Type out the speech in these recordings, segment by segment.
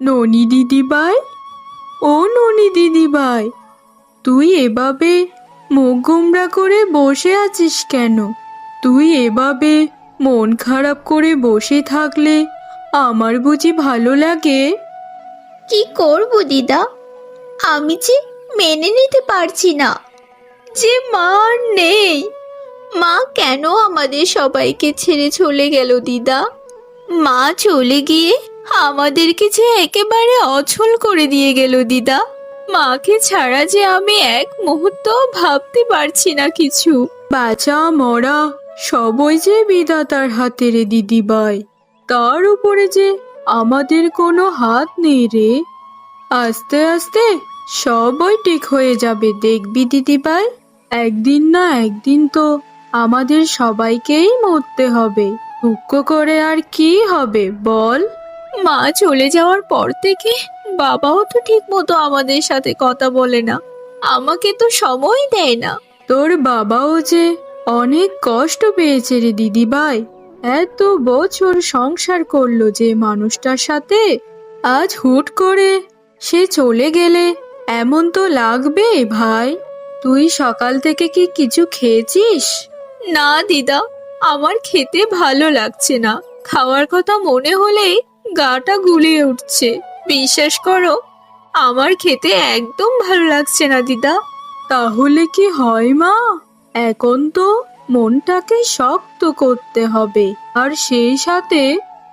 ননি দিদিভাই, ও ননি দিদিভাই, তুই এভাবে মুখ গোমড়া করে বসে আছিস কেন? তুই এভাবে মন খারাপ করে বসে থাকলে আমার বুঝি ভালো লাগে? কি করব দিদা, আমি যে মেনে নিতে পারছি না যে মা আর নেই। মা কেন আমাদের সবাইকে ছেড়ে চলে গেল দিদা? মা চলে গিয়ে আমাদেরকে যে একেবারে অচল করে দিয়ে গেল দিদা। মাকে ছাড়া যে আমি এক মুহূর্ত ভাবতে পারছি না কিছু। বাঁচা মরা সবই যে বিধাতার হাতে রে দিদিভাই, তার উপরে যে আমাদের কোনো হাত নেই রে। আস্তে আস্তে সবই ঠিক হয়ে যাবে দেখবি দিদিভাই। একদিন না একদিন তো আমাদের সবাইকেই মরতে হবে। দুঃখ করে আর কি হবে বল? মা চলে যাওয়ার পর থেকে বাবাও তো ঠিক মতো আমাদের সাথে কথা বলে না, আমাকে তো সময় দেয় না। তোর বাবাও যে অনেক কষ্ট পেয়েছে রে দিদিভাই। এত বছর সংসার করলো যে মানুষটার সাথে, আজ হুট করে সে চলে গেলে এমন তো লাগবে ভাই। তুই সকাল থেকে কি কিছু খেয়েছিস? না দিদা, আমার খেতে ভালো লাগছে না। খাওয়ার কথা মনে হলেই গাটা গুলিয়ে উঠছে। বিশ্বাস করো, আমার খেতে একদম ভালো লাগছে না দিদা। তাহলে কি হয় মা? এখন তো মনটাকে শক্ত করতে হবে, আর সেই সাথে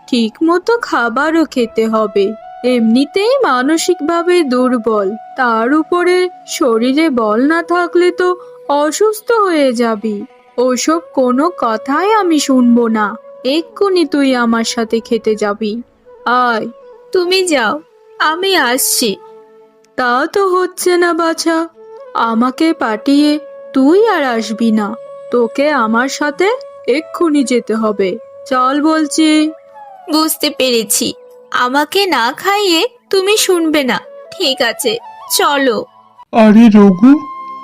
ঠিক মতো খাবারও খেতে হবে। এমনিতেই মানসিকভাবে দুর্বল, তার উপরে শরীরে বল না থাকলে তো অসুস্থ হয়ে যাবি। ওসব কোনো কথাই আমি শুনবো না। এক্ষুনি তুই আমার সাথে খেতে যাবি। আয়। তুমি যাও, আমি আসছি। তা তো হচ্ছে না বাছা, আমাকে পাঠিয়ে তুই আর আসবি না। তোকে আমার সাথে এক্ষুনি যেতে হবে। চল বলছি। বুঝতে পেরেছি, আমাকে না খাইয়ে তুমি শুনবে না। ঠিক আছে, চলো। আরে রঘু,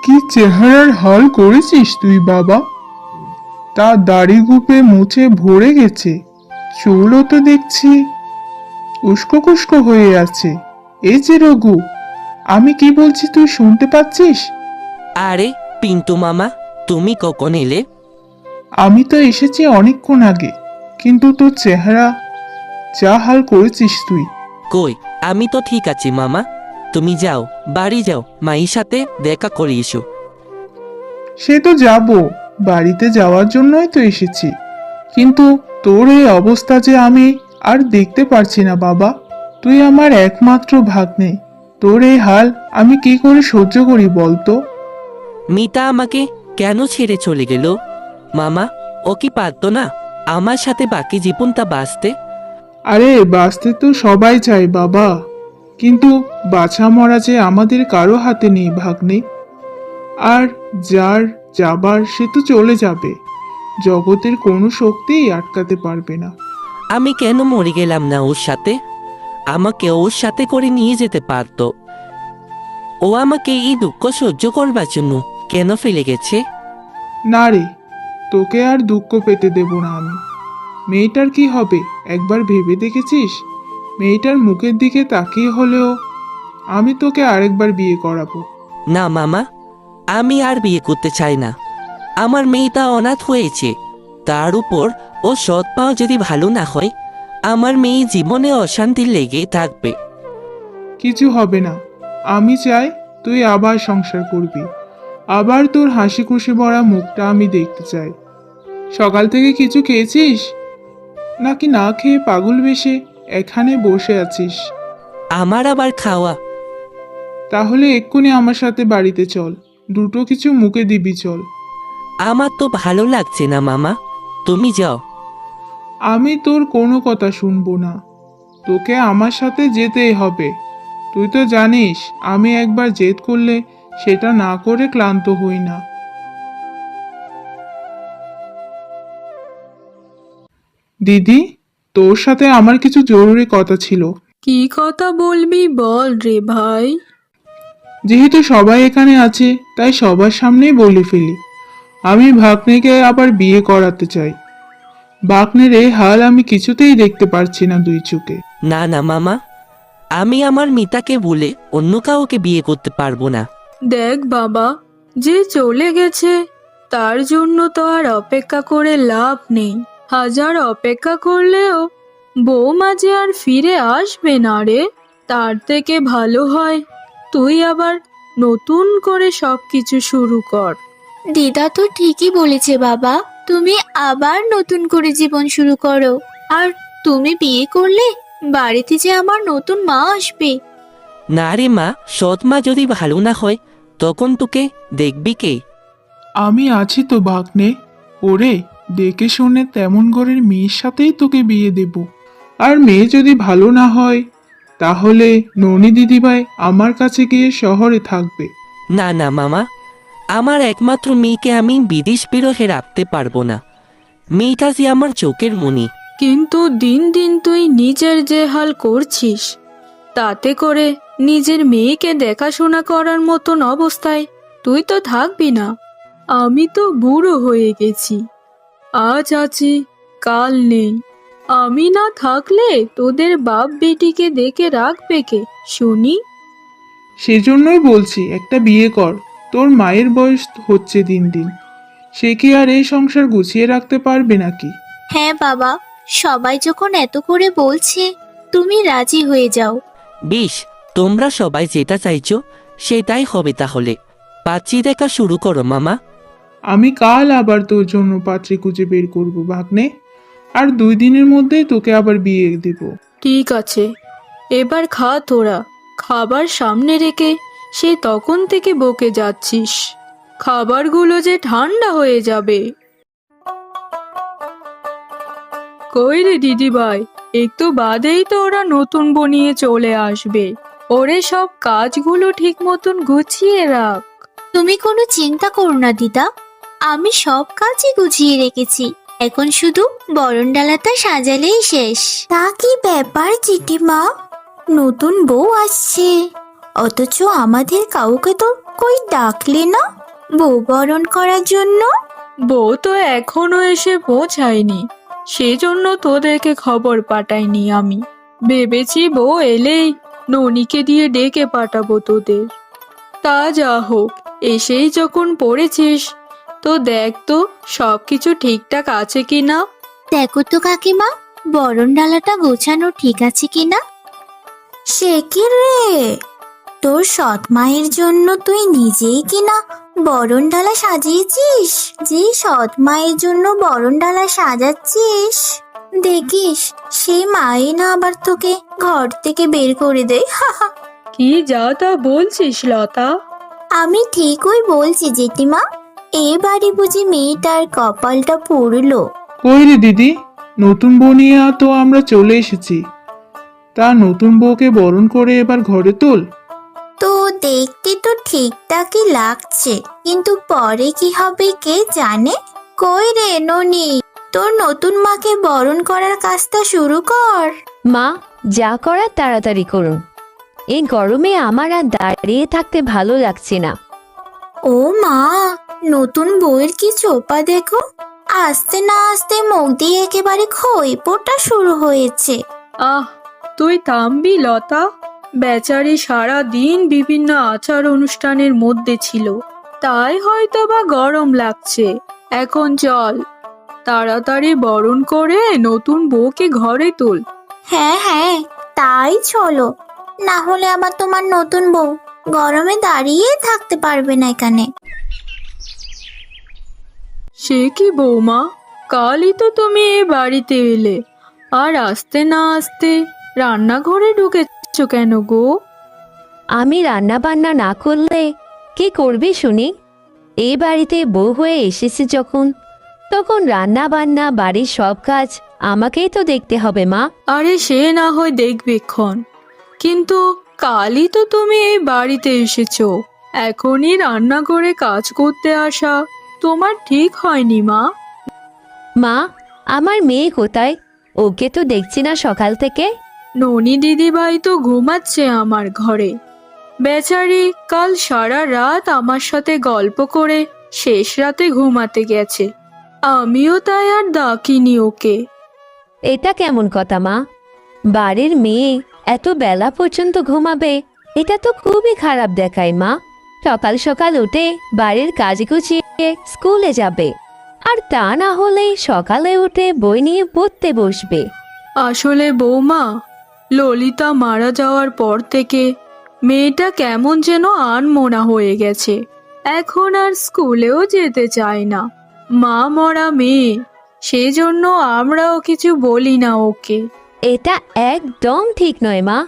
কি চেহারার হাল করেছিস তুই বাবা! তা দাড়ি গুপে মুছে ভরে গেছে, চুলও তো দেখছি উস্কো খুস্কো হয়ে আছে। এই যে রঘু, আমি কি বলছি তুই শুনতে পাচ্ছিস? আরে পিন্টু মামা, তুমি কখন এলে? আমি তো এসেছি অনেকক্ষণ আগে, কিন্তু তোর চেহারা যা হাল করেছিস তুই! কই, আমি তো ঠিক আছি মামা। তুমি যাও, বাড়ি যাও, মায়ের সাথে দেখা করে এসো। সে তো যাব, বাড়িতে যাওয়ার জন্যই তো এসেছি, কিন্তু তোর এই অবস্থা যে আমি আর দেখতে পারছি না বাবা। তুই আমার একমাত্র ভাগ্নে, তোর এই হাল আমি কি করে সহ্য করি বলতো? মিতা আমাকে কেন ছেড়ে চলে গেল? মামা, ও কি পারতো না আমার সাথে বাকি জীবনটা বাঁচতে? আরে বাঁচতে তো সবাই চায় বাবা, কিন্তু বাছা মরা যে আমাদের কারো হাতে নেই ভাগ্নে। আর যার যাবার সে তো চলে যাবে, জগতের কোনো শক্তিই আটকাতে পারবে না। আমি কেন মরে গেলাম না ওর সাথে? আমাকে ওর সাথে করে নিয়ে যেতে পারতো। ও আমাকে এই দুঃখ সহ্য করবার জন্য কেন ফেলে গেছে? না রে, তোকে আর দুঃখ পেতে দেব না আমি। মেয়েটার কি হবে একবার ভেবে দেখেছিস? মেয়েটার মুখের দিকে তাকিয়ে হলেও আমি তোকে আরেকবার বিয়ে করাবো। না মামা, আমি আর বিয়ে করতে চাই না। আমার মেয়েটা অনাথ হয়েছে, তার উপর ও সৎ পাও যদি ভালো না হয়, আমার মেয়ে জীবনে অশান্তি লেগে থাকবে। কিছু হবে না, আমি চাই তুই আবার সংসার করবি। আবার তোর হাসি খুশি ভরা মুখটা আমি দেখতে চাই। সকাল থেকে কিছু খেয়েছিস, নাকি না খেয়ে পাগল বেশে এখানে বসে আছিস? আমার আবার খাওয়া? তাহলে এক্ষুনি আমার সাথে বাড়িতে চল, দুটো কিছু মুখে দিবি চল। আমার তো ভালো লাগছে না মামা, তুমি যাও। আমি তোর কোনো কথা শুনবো না, তোকে আমার সাথে যেতেই হবে। তুই তো জানিস আমি একবার জেদ করলে সেটা না করে ক্লান্ত হই না। দিদি, তোর সাথে আমার কিছু জরুরি কথা ছিল। কি কথা বলবি বল রে ভাই। যেহেতু সবাই এখানে আছে, তাই সবার সামনেই বলে ফেলি। আমি ভাগ্নেকে আবার বিয়ে করাতে চাই। ভাগ্নের এই হাল আমি কিছুতেই দেখতে পারছি না দুই চোখে। না না মামা, আমি আমার মিতাকে বলে অন্য কাউকে বিয়ে করতে পারবো না। দেখ বাবা, যে চলে গেছে তার জন্য তো আর অপেক্ষা করে লাভ নেই। হাজার অপেক্ষা করলেও বৌমা যে আর ফিরে আসবে না রে। তার থেকে ভালো হয় তুই আবার নতুন করে সবকিছু শুরু কর। দিদা তো ঠিকই বলেছে বাবা, তুমি আবার নতুন করে জীবন শুরু করো। আর তুমি বিয়ে করলে বাড়িতে যে আমার নতুন মা আসবে। না রে মা, সৎ মা যদি ভালো না হয় তখন তোকে দেখবি কে? আমি আছি তো ভাগ্নে। ওরে, দেখে শুনে তেমন ঘরের মেয়ের সাথেই তোকে বিয়ে দেব। আর মেয়ে যদি ভালো না হয় তাহলে ননি দিদিভাই আমার কাছে গিয়ে শহরে থাকবে। না না মামা, আমার একমাত্র মেয়েকে আমি বিদেশ বিরহে রাখতে পারবো না। মেয়েটা যে আমার চোখের মণি। কিন্তু দিন দিন তুই নিজের যে হাল করছিস, তাতে করে নিজের মেয়েকে দেখাশোনা করার মতন অবস্থায় তুই তো থাকবি না। আমি তো বুড়ো হয়ে গেছি, আজ আছি কাল নেই। আমি না থাকলে তোদের বাপ বেটিকে দেখে রাখবে কে শুনি? সেজন্যই বলছি একটা বিয়ে কর। তোর মায়ের বয়স হচ্ছে দিন দিন, সে কি আর এই সংসার গুছিয়ে রাখতে পারবে নাকি? হ্যাঁ বাবা, সবাই যখন এত করে বলছে তুমি রাজি হয়ে যাও। বেশ, তোমরা সবাই যেটা চাইছো সেটাই হবে তাহলে। পাত্রী দেখা শুরু করো মামা। আমি কাল আবার তোর জন্য পাত্রী খুঁজে বের করব ভাগ্নে। আর 2 দিনের মধ্যেই তোকে আবার বিয়ে দেব। ঠিক আছে, এবার খা তোরা। খাবার সামনে রেখে সে তখন থেকে বকে যাচ্ছিস, খাবারগুলো যে ঠান্ডা হয়ে যাবে। কই রে দিদি ভাই, একটু বাদেই তো ওরা নতুন বনিয়ে চলে আসবে। ওরে সব কাজগুলো ঠিক মতন গুছিয়ে রাখ। তুমি কোনো চিন্তা করো না দিদা, আমি সব কাজই গুছিয়ে রেখেছি। এখন শুধু বরণডালাটা সাজালেই শেষ। তা কি ব্যাপার জেঠিমা, নতুন বউ আসছে অথচ আমাদের কাউকে তো কই ডাকলে না বউ বরণ করার জন্য? বউ তো এখনো এসে পৌঁছায়নি, সেজন্য তোদেরকে খবর পাঠাইনি আমি। ভেবেছি বউ এলেই ননিকে দিয়ে ডেকে পাঠাবো তোদের। তা যা হোক, এসেই যখন পড়েছিস তো দেখ তো সবকিছু ঠিকঠাক আছে কিনা। দেখো তো কাকিমা, বরণডালাটা গোছানো ঠিক আছে কিনা। সে কি রে, তোর সৎ মায়ের জন্য তুই নিজেই কিনা বরণডালা সাজিয়েছিস? যে সৎ মায়ের জন্য বরণডালা সাজাচ্ছিস, দেখিস সেই মাই না আবার তোকে ঘর থেকে বের করে দেয়। কি যা তা বলছিস লতা? আমি ঠিকই বলছি জেঠিমা, এবারে বুঝি মেয়েটার কপালটা পুড়লো। কই রে দিদি, নতুন বউ নিয়ে তো আমরা চলে এসেছি। তা নতুন বউকে বরণ করে এবার ঘরে তোল। তো দেখতে তো ঠিকঠাকই লাগছে, কিন্তু পরে কি হবে কে জানে। কই রে ননি, তোর নতুন মাকে বরণ করার কাজটা শুরু কর। মা, যা করার তাড়াতাড়ি করুন। এই গরমে আমার আর দাঁড়িয়ে থাকতে ভালো লাগছে না। ও মা, নতুন বউয়ের কি চোপা দেখো, আস্তে না আস্তে মুখ দিয়ে একেবারে খই পোটা শুরু হয়েছে। আহ, তুই থামবি লতা? বেচারি সারা দিন বিভিন্ন আচার অনুষ্ঠানের মধ্যে ছিল, তাই হয়তো বা গরম লাগছে। এখন চল, তাড়াতাড়ি বরণ করে নতুন বউকে ঘরে তোল। হ্যাঁ হ্যাঁ, তাই চলো, না হলে আবার তোমার নতুন বউ গরমে দাঁড়িয়ে থাকতে পারবে না এখানে। সে কি বৌমা, কালই তো তুমি এ বাড়িতে এলে, আর আসতে না আসতে রান্নাঘরে ঢুকেছ কেন গো? আমি রান্না বান্না না করলে কে করবে শুনি? এই বাড়িতে বউ হয়ে এসেছে যখন, তখন রান্না বান্না বাড়ির সব কাজ আমাকেই তো দেখতে হবে মা। আরে সে না হয় দেখবেক্ষণ, কিন্তু কালই তো তুমি এই বাড়িতে এসেছো, এখনই রান্না করে কাজ করতে আসা তোমার ঠিক হয়নি মা। মা, আমার মেয়ে কোথায়? ওকে তো দেখছি না সকাল থেকে। ননি দিদিভাই তো ঘুমাচ্ছে আমার ঘরে। বেচারি কাল সারা রাত আমার সাথে গল্প করে শেষ রাতে ঘুমাতে গেছে, আমিও তাই আর ডাকিনি ওকে। এটা কেমন কথা মা? বাড়ির মেয়ে এত বেলা পর্যন্ত ঘুমাবে, এটা তো খুবই খারাপ দেখায় মা। সকাল সকাল উঠে বাড়ির কাজ গুছিয়ে স্কুলে যাবে, আর তা না হলে সকালে উঠে বই নিয়ে পড়তে বসবে। আসলে বৌমা, ললিতা মারা যাওয়ার পর থেকে মেয়েটা কেমন যেন আনমনা হয়ে গেছে। এখন আর স্কুলেও যেতে চায় না। মা মরা মেয়ে, সেজন্য আমরাও কিছু বলি না ওকে। এটা একদম ঠিক নয় মা।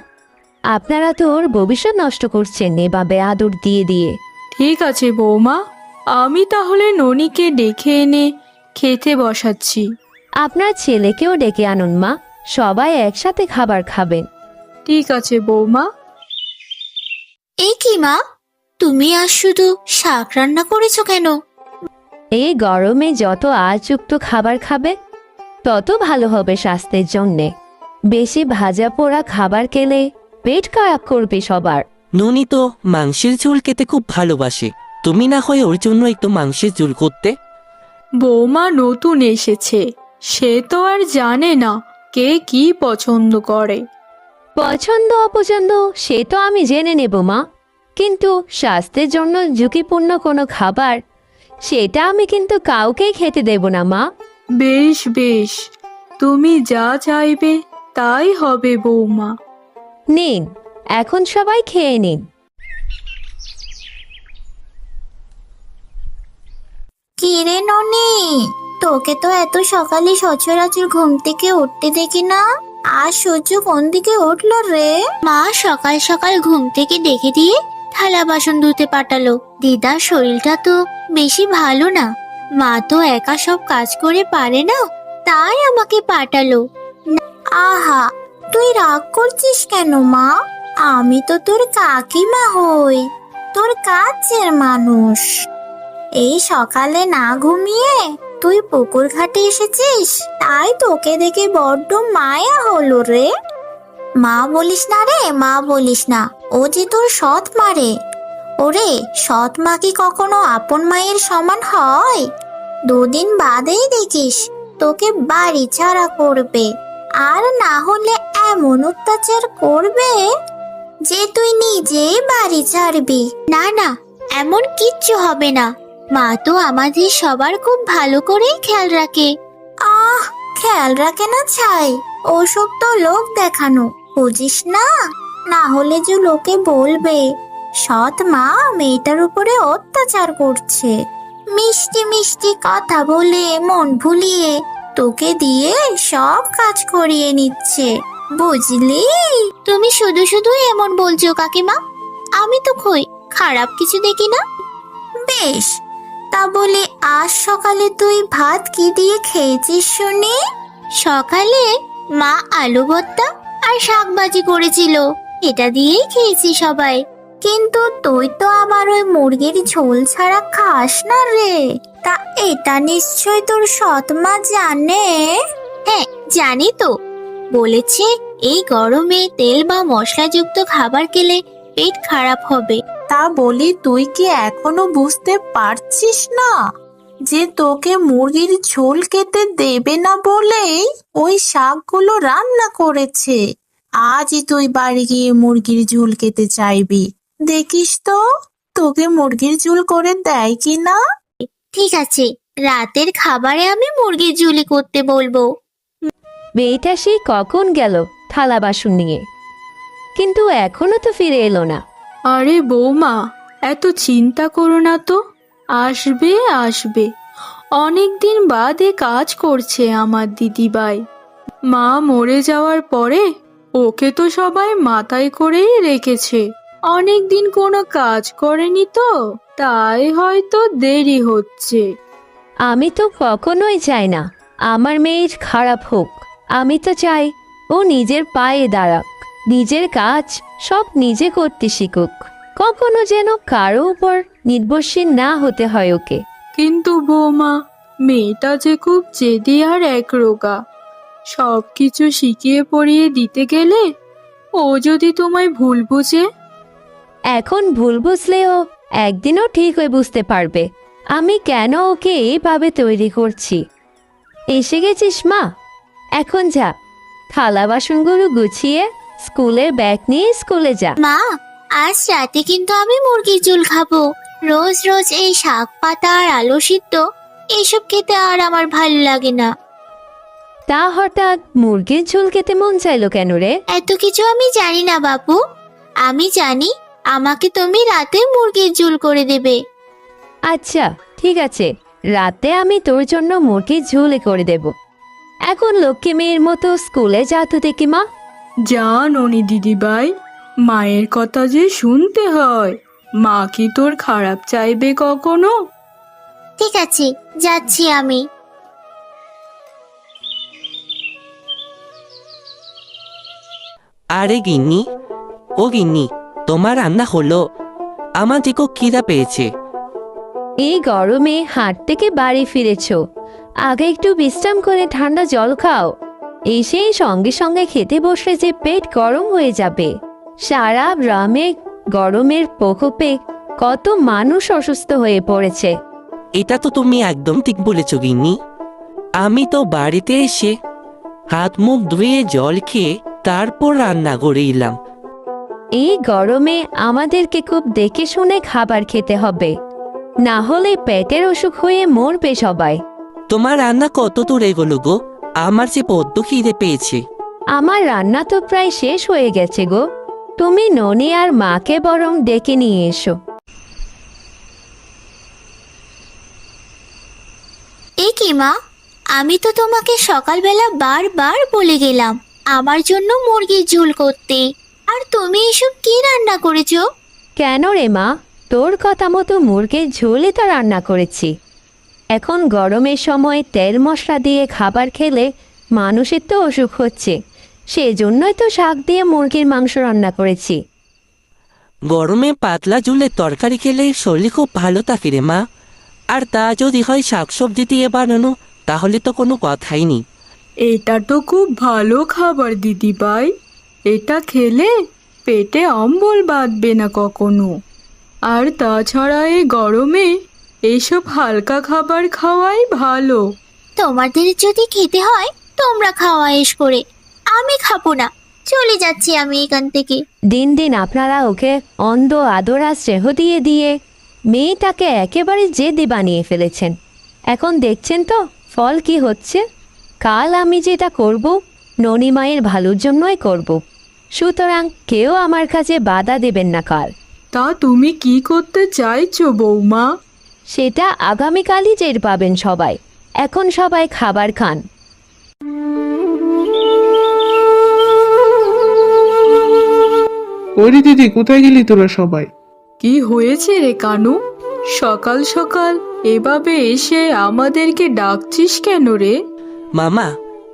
আপনারা তো ওর ভবিষ্যৎ নষ্ট করছেন এভাবে আদর দিয়ে দিয়ে। ঠিক আছে বৌমা, আমি তাহলে ননিকে ডেকে এনে খেতে বসাচ্ছি। আপনার ছেলেকেও ডেকে আনুন মা, সবাই একসাথে খাবার খাবেন। ঠিক আছে বৌমা। এই কি মা, তুমি আজ শুধু শাক রান্না করেছো কেন? এই গরমে যত আঁশযুক্ত খাবার খাবে তত ভালো হবে স্বাস্থ্যের জন্যে। বেশি ভাজা পোড়া খাবার খেলে পেট খারাপ করবে সবার। ননি তো মাংসের ঝোল খেতে খুব ভালোবাসে, তুমি না হয় ওর জন্য একটু মাংসের ঝোল করতে। বৌমা নতুন এসেছে, সে তো আর জানে না কে কি পছন্দ করে। পছন্দ অপছন্দ সে তো আমি জেনে নেব মা, কিন্তু স্বাস্থ্যের জন্য ঝুঁকিপূর্ণ কোনো খাবার সেটা আমি কিন্তু কাউকেই খেতে দেব না মা। বেশ বেশ, তুমি যা চাইবে তাই হবে বৌমা। নিন, এখন সবাই খেয়ে নিন। কি রে ননি, তোকে তো এত সকালে সচরাচর ঘুম থেকে উঠতে দেখি না। আজ সূর্য কোন দিকে উঠলো রে? মা সকাল সকাল ঘুম থেকে ডেকে দিয়ে থালা বাসন ধুতে পাঠালো। দিদার শরীরটা তো বেশি ভালো না, মা তো একা সব কাজ করে পারে না, তাই আমাকে পাঠালো। আহা, তুই রাগ করছিস কেন মা? আমি তো তোর কাকিমা হই, তোর কাছের মানুষ। এই সকালে না ঘুমিয়ে তুই পুকুর ঘাটে এসেছিস, তাই তোকে দেখে বড্ড মায়া হলো রে। মা বলিস না রে, মা বলিস না, ও যে তোর সৎ মা রে। ওরে, সৎ মা কি কখনো আপন মায়ের সমান হয়? দুদিন বাদেই দেখিস তোকে বাড়ি ছাড়া করবে, আর না হলে এমন অত্যাচার করবে যে তুই নিজেই বাড়ি ছাড়বি। না না, এমন কিচ্ছু হবে না, মা তো আমাদের সবার খুব ভালো করেই খেয়াল রাখে। আহ, খেয়াল রাখে না ছাই, ওসব তো লোক দেখানো, বুঝিস না? না হলে যে লোকে বলবে সৎ মা মেয়েটার উপরে অত্যাচার করছে। মিষ্টি মিষ্টি কথা বলে মন ভুলিয়ে তোকে দিয়ে সব কাজ করিয়ে নিচ্ছে, বুঝলি? তুমি শুধু শুধু এমন বলছো কাকিমা, আমি তো কই খারাপ কিছু দেখি না। বেশ, তা বলে আজ সকালে তুই ভাত কি দিয়ে খেয়েছিস শুনি? সকালে মা আলু ভর্তা আর শাক ভাজি করেছিল, এটা দিয়েই খেয়েছি সবাই। কিন্তু তুই তো আবার ওই মুরগির ঝোল ছাড়া খাস না রে। তা এটা নিশ্চয় তোর সৎ মা জানে। হ্যাঁ, জানি তো, বলেছে এই গরমে তেল বা মশলাযুক্ত খাবার খেলে পেট খারাপ হবে। তা বলি তুই কি এখনো বুঝতে পারছিস না যে তোকে মুরগির ঝোল খেতে দেবে না বলেই ওই শাকগুলো রান্না করেছে? আজই তুই বাড়ি গিয়ে মুরগির ঝোল খেতে চাইবি, দেখিস তো তোকে মুরগির ঝোল করে দেয় কি না। ঠিক আছে, রাতের খাবারে আমি মুরগির ঝুলি করতে বলবো। মেয়েটা সেই কখন গেল থালা বাসন নিয়ে, কিন্তু এখনো তো ফিরে এলো না। আরে বৌমা, এত চিন্তা করো না তো, আসবে আসবে। অনেক দিন বাদে কাজ করছে আমার দিদিভাই। মা মরে যাওয়ার পরে ওকে তো সবাই মাথায় করেই রেখেছে। অনেক দিন কোনো কাজ করেনি তো, তাই হয়তো দেরি হচ্ছে। আমি তো কখনোই চাই না আমার মেয়ের খারাপ হোক। আমি তো চাই ও নিজের পায়ে দাঁড়াক, নিজের কাজ সব নিজে করতে শিখুক, কখনো যেন কারো উপর নির্ভরশীল না হতে হয় ওকে। কিন্তু বৌমা, মেয়েটা যে খুব জেদি আর একরোগা। সব কিছু শিখিয়ে পড়িয়ে দিতে গেলে ও যদি তোমায় ভুল বুঝে? এখন ভুল বুঝলেও একদিনও ঠিক হয়ে বুঝতে পারবে আমি কেন ওকে এইভাবে তৈরি করছি। এসে গেছিস মা? এখন যা, থালা বাসনগুলো গুছিয়ে স্কুলের ব্যাগ নিয়ে স্কুলে যা। মা, আজ রাতে কিন্তু আমি মুরগির ঝোল খাবো। রোজ রোজ এই শাক পাতা আর আলু সিদ্ধ এইসব খেতে আর আমার ভালো লাগে না। তা হঠাৎ মুরগির ঝোল খেতে মন চাইলো কেন রে? এত কিছু আমি জানি না বাবু। আমি জানি আমাকে তুমি রাতে মুরগির ঝোল করে দেবে। আচ্ছা ঠিক আছে, রাতে আমি তোর জন্য মুরগির ঝোল করে দেব। এখন লক্ষ্মী মেয়ের মতো স্কুলে যা তো দেখি মা। যা ননি দিদিভাই, মায়ের কথা যে শুনতে হয়। মা কি তোর খারাপ চাইবে কখনো? ঠিক আছে, যাচ্ছি আমি। আরে গিন্নি, ও গিন্নি, তোমার রান্না হলো? আমার দেখো খিদা পেয়েছে। এই গরমে হাট থেকে বাড়ি ফিরেছো, আগে একটু বিশ্রাম করে ঠান্ডা জল খাও। এসেই সঙ্গে সঙ্গে খেতে বসলে যে পেট গরম হয়ে যাবে। সারা গ্রামে গরমের প্রকোপে কত মানুষ অসুস্থ হয়ে পড়েছে। এটা তো তুমি একদম ঠিক বলেছ গিন্নি। আমি তো বাড়িতে এসে হাত মুখ ধুয়ে জল খেয়ে তারপর রান্না করে এলাম। এই গরমে আমাদেরকে খুব দেখে শুনে খাবার খেতে হবে, না হলে পেটের অসুখ হয়ে মরবে সবাই। তোমার রান্না কত দূর এগোলো গো? আমার যে বড্ড খিদে পেয়েছে। আমার রান্না তো প্রায় শেষ হয়ে গেছে গো। তুমি ননি আর মাকে বরং ডেকে নিয়ে এসো। এ কি মা, আমি তো তোমাকে সকালবেলা বারবার বলে গেলাম আমার জন্য মুরগির ঝোল করতে, আর তুমি এসব কি রান্না করেছো? কেন রে মা, তোর কথা মতো মুরগির ঝোলই তো রান্না করেছি। এখন গরমের সময় তেল মশলা দিয়ে খাবার খেলে মানুষের তো অসুখ হচ্ছে, সেজন্যই তো শাক দিয়ে মুরগির মাংস রান্না করেছি। গরমে পাতলা ঝুলের তরকারি খেলে শরীর খুব ভালো থাকে রে মা। আর তা যদি হয় শাকসবজি দিয়ে বানানো, তাহলে তো কোনো কথাই নেই। এটা তো খুব ভালো খাবার দিদিভাই। এটা খেলে পেটে অম্বল বাঁধবে না কখনো। আর তাছাড়া এই গরমে এইসব হালকা খাবার খাওয়াই ভালো। তোমাদের যদি খেতে হয় তোমরা খাওয়া এস করে, আমি খাবো না। চলে যাচ্ছি আমি এখান থেকে। দিন দিন আপনারা ওকে অন্ধ আদরা স্নেহ দিয়ে দিয়ে মেয়েটাকে একেবারে জেদি বানিয়ে ফেলেছেন। এখন দেখছেন তো ফল কি হচ্ছে। কাল আমি যেটা করব ননি মায়ের ভালোর জন্যই করব, সুতরাং কেউ আমার কাছে বাধা দেবেন না কাল। তা তুমি কি করতে চাইছো বৌমা? সেটা আগামীকালই টের পাবেন সবাই। এখন সবাই খাবার খান। ওরে দিদি, কোথায় গেলি তোরা সবাই? কি হয়েছে রে কানু? সকাল সকাল এভাবে এসে আমাদেরকে ডাকছিস কেন রে? মামা,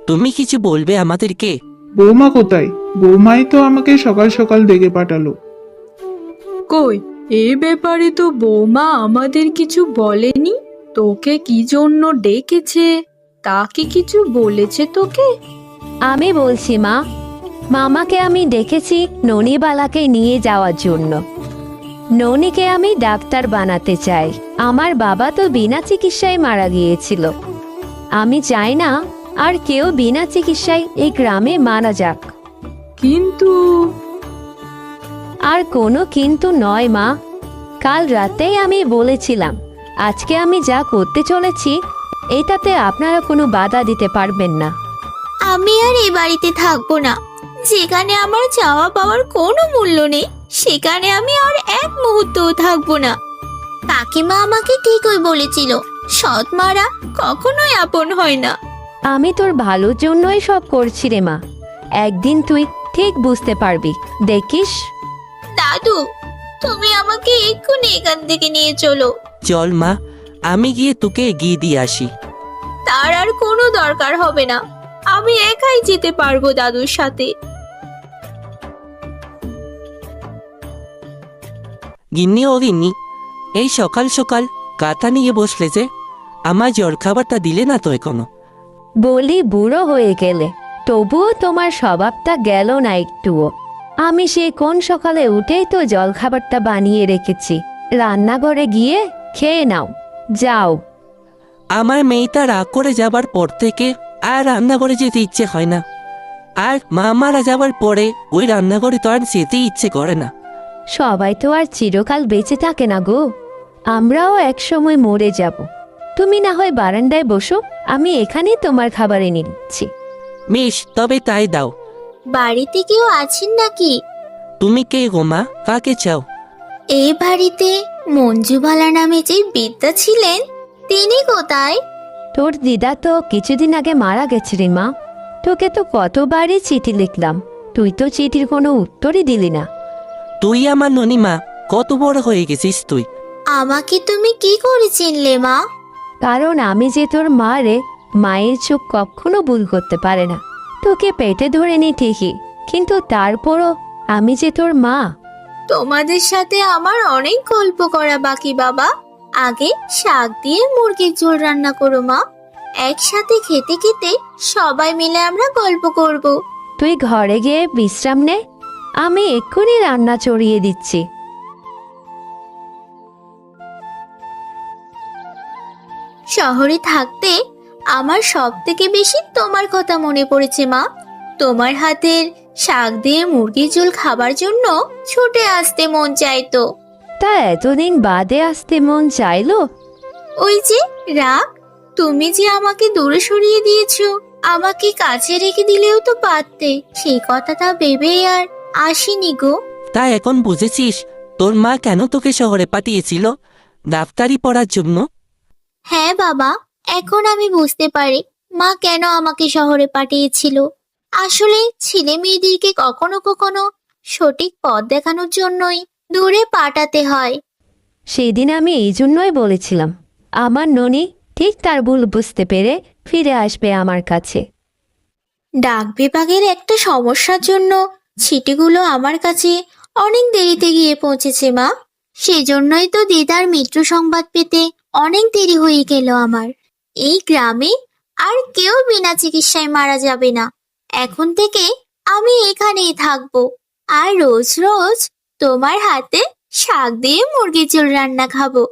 তুমি কিছু বলবে আমাদেরকে? বৌমা কোথায়? বৌমাই তো আমাকে সকাল সকাল ডেকে পাঠালো। কই, এ ব্যাপারে তো বৌমা আমাদের কিছু বলেনি। তোকে কি জন্য ডেকেছে তা কি কিছু বলেছে তোকে? আমি বলছি মা, মামাকে আমি ডেকেছি ননিবালাকে নিয়ে যাওয়ার জন্য। ননিকে আমি ডাক্তার বানাতে চাই। আমার বাবা তো বিনা চিকিৎসায় মারা গিয়েছিল। আমি চাই না আর কেউ বিনা চিকিৎসায় এই গ্রামে মারা যাক। কিন্তু আর কোনো কিন্তু নয় মা, কাল রাতেই আমি বলেছিলাম আজকে আমি যা করতে চলেছি এটাতে আপনারা কোনো বাধা দিতে পারবেন না। আমি আর এই বাড়িতে থাকবো না। যেখানে আমার চাওয়া পাওয়ার কোনো মূল্য নেই সেখানে আমি আর এক মুহূর্তও থাকবো না। কাকিমা আমাকে ঠিকই বলেছিল, সৎ মারা কখনোই আপন হয় না। আমি তোর ভালোর জন্যই সব করছি রে মা। একদিন তুই ঠিক বুঝতে পারবি, দেখিস। দাদু, তুমি আমাকে এক্ষুনি এখান থেকে নিয়ে চলো। চল মা, আমি গিয়ে তোকে এগিয়ে দিয়ে আসি। তার আর কোনো দরকার হবে না, আমি একাই যেতে পারবো দাদুর সাথে। গিন্নি, ও গিন্নি, এই সকাল সকাল কাঁথা নিয়ে বসলে যে, আমার জ্বর খাবারটা দিলে না তো এখনো? বলি বুড়ো হয়ে গেলে, তবুও তোমার স্বভাবটা গেল না একটুও। আমি সে কোন সকালে উঠেই তো জলখাবারটা বানিয়ে রেখেছি, রান্নাঘরে গিয়ে খেয়ে নাও, যাও। আমার মেয়েটা রাগ করে যাবার পর থেকে আর রান্নাঘরে যেতে ইচ্ছে হয় না। আর মা মারা যাওয়ার পরে ওই রান্নাঘরে তো আর যেতে ইচ্ছে করে না। সবাই তো আর চিরকাল বেঁচে থাকে না গো, আমরাও একসময় মরে যাব। তুমি না হয় বারান্দায় বসো, আমি এখানে তোমার খাবার এনে নিচ্ছি। বেশ, তবে তাই দাও। বাড়িতে কেউ আছেন নাকি? তুমি কে গো মা, কাকে চাও? এই বাড়িতে মঞ্জুবালা নামে যে বিদ্যা ছিলেন, তিনি কোথায়? তোর দিদা তো কিছুদিন আগে মারা গেছে রে মা। তোকে তো কতবারই চিঠি লিখলাম, তুই তো চিঠির কোনো উত্তরই দিলি না। তুই আমার ননিমা, কত বড় হয়ে গেছিস তুই। আমাকে তুমি কি করে চিনলে মা? কারণ আমি যে তোর মা রে, মায়ের চোখ কখনো ভুল করতে পারে না। তোকে পেটে ধরে নি ঠিকই, কিন্তু তারপরও আমি যে তোর মা। তোমাদের সাথে আমার অনেক গল্প করা বাকি বাবা। আগে শাক দিয়ে মুরগির ঝোল রান্না করো মা, একসাথে খেতে খেতে সবাই মিলে আমরা গল্প করব। তুই ঘরে গিয়ে বিশ্রাম নে, আমি এক্ষুনি রান্না চড়িয়ে দিচ্ছি। শহরে থাকতে আমার সব থেকে বেশি তোমার কথা মনে পড়েছে মা। তোমার হাতের শাক দিয়ে মুরগির ঝোল খাবার জন্য ছুটে আসতে মন চাইতো। তা এতদিন বাদে আসতে মন চাইলো? ওই যে রাগ, তুমি যে আমাকে দূরে সরিয়ে দিয়েছো, আমাকে কাছে রেখে দিলেও তো পারতে, সেই কথাটা ভেবেই আর আসিনি গো। তাই এখন বুঝেছিস তোর মা কেন তোকে শহরে পাঠিয়েছিল, ডাক্তারি পড়ার জন্য? হ্যাঁ বাবা, এখন আমি বুঝতে পারি মা কেন আমাকে শহরে পাঠিয়েছিল। আসলে ছেলে মেয়েদেরকে কখনো কখনো সঠিক পথ দেখানোর জন্যই দূরে পাঠাতে হয়। সেদিন আমি এই জন্যই বলেছিলাম, আমার ননি ঠিক তার ভুল বুঝতে পেরে ফিরে আসবে আমার কাছে। ডাক বিভাগের একটা সমস্যার জন্য চিঠিগুলো আমার কাছে অনেক দেরিতে গিয়ে পৌঁছেছে মা। সেজন্যই তো দিদার মৃত্যু সংবাদ পেতে অনেক দেরি হয়ে গেল আমার। এই গ্রামে আর কেউ বিনা চিকিৎসায় মারা যাবে না। এখন থেকে আমি এখানেই থাকবো, আর রোজ রোজ তোমার হাতে শাক দিয়ে মুরগির ঝোল রান্না খাবো।